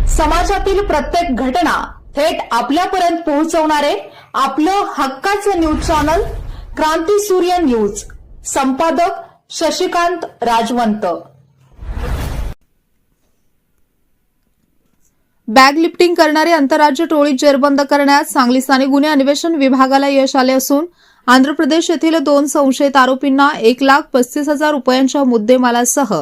समाजातील प्रत्येक घटना थेट आपल्यापर्यंत पोहोचवणारे आपलं हक्काचं न्यूज चॅनल क्रांती सूर्य न्यूज. संपादक शशिकांत राजवंत. बॅग लिफ्टिंग करणारी आंतरराज्य टोळी जेरबंद करण्यात सांगली स्थानिक गुन्हे अन्वेषण विभागाला यश आले असून आंध्र प्रदेश येथील 2 संशयित आरोपींना 1,35,000 रुपयांच्या मुद्देमालासह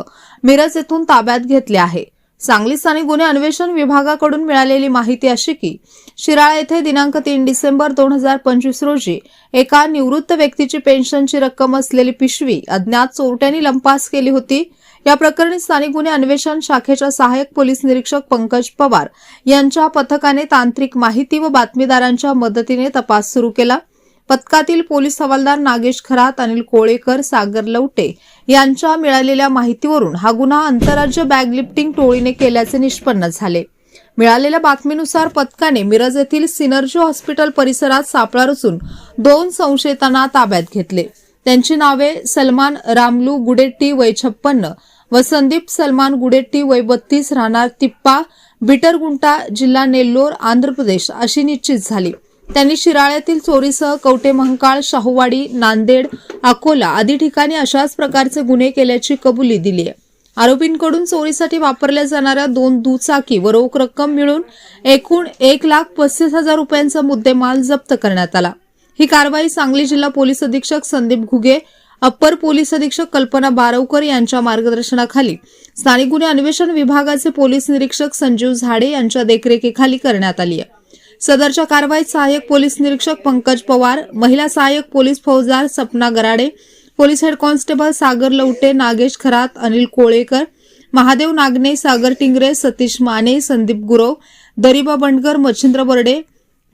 मिरज येथून ताब्यात घेतले आहे. सांगली स्थानिक गुन्हे अन्वेषण विभागाकडून मिळालेली माहिती अशी की शिराळा येथे दिनांक 3 डिसेंबर 2025 रोजी एका निवृत्त व्यक्तीची पेन्शनची रक्कम असलेली पिशवी अज्ञात चोरट्यांनी लंपास केली होती. या प्रकरणी स्थानिक गुन्हे अन्वेषण शाखेच्या सहाय्यक पोलीस निरीक्षक पंकज पवार यांच्या पथकाने तांत्रिक माहिती व बातमीदारांच्या मदतीने तपास सुरू केला. पथकातील पोलीस हवालदार नागेश खरात, अनिल कोळेकर, सागर लवटे यांच्या मिळालेल्या माहितीवरून हा गुन्हा आंतरराज्य बॅग लिफ्टिंग टोळीने केल्याचे निष्पन्न झाले. मिळालेल्या बातमीनुसार पथकाने मिरज येथील सिनर्जी हॉस्पिटल परिसरात सापळा रचून 2 संशयितांना ताब्यात घेतले. त्यांची नावे सलमान रामलू गुडेट्टी वय 56 व संदीप सलमान गुडेट्टी वय 32 राहणार तिप्पा बिटरगुंटा जिल्हा नेल्लोर आंध्र प्रदेश अशी निश्चित झाली. त्यांनी शिराळ्यातील चोरीसह कवटे महंकाळ, शाहूवाडी, नांदेड, अकोला आदी ठिकाणी अशाच प्रकारचे गुन्हे केल्याची कबुली दिली आहे. आरोपींकडून चोरीसाठी वापरल्या जाणाऱ्या 2 दुचाकी व रोख रक्कम मिळून एकूण 1,35,000 रुपयांचा मुद्देमाल जप्त करण्यात आला. ही कारवाई सांगली जिल्हा पोलीस अधीक्षक संदीप घुगे, अप्पर पोलीस अधीक्षक कल्पना बारवकर यांच्या मार्गदर्शनाखाली स्थानिक गुन्हे अन्वेषण विभागाचे पोलीस निरीक्षक संजीव झाडे यांच्या देखरेखीखाली करण्यात आली आहे. सदरच्या कारवाईत सहाय्यक पोलीस निरीक्षक पंकज पवार, महिला सहाय्यक पोलीस फौजदार Sapna Garade, police head constable Sagar Lavate, Nagesh Kharat, Anil Kolekar, Mahadev Nagane, Sagar Tingre, Satish Mane, Sandeep Gurav, Dariba Bandkar, Machhindra Barde,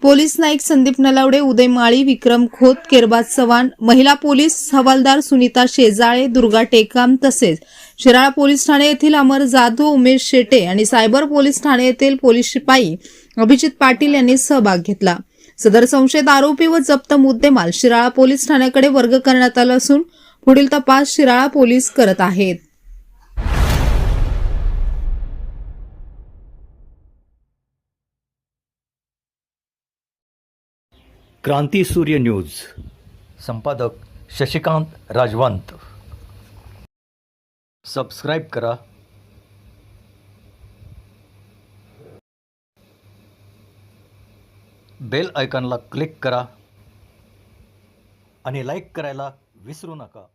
police नाईक संदीप नलावडे, उदय माळी, विक्रम खोत, केरबाज चव्हाण, महिला पोलीस हवालदार सुनीता शेजाळे, दुर्गा टेकाम तसेच शिराळा पोलीस ठाणे येथील अमर जाधव, उमेश शेटे आणि सायबर पोलीस ठाणे येथील पोलीस शिपाई अभिजित पाटील यांनी सहभाग घेतला. सदर संशयित आरोपी व जप्त मुद्देमाल शिराळा पोलीस ठाण्याकडे वर्ग करण्यात आला असून पुढील तपास शिराळा पोलीस करत आहेत. क्रांती सूर्य न्यूज. संपादक शशिकांत राजवंत. सबस्क्राईब करा. बेल आयकॉनला क्लिक करा आणि लाईक करायला विसरू नका.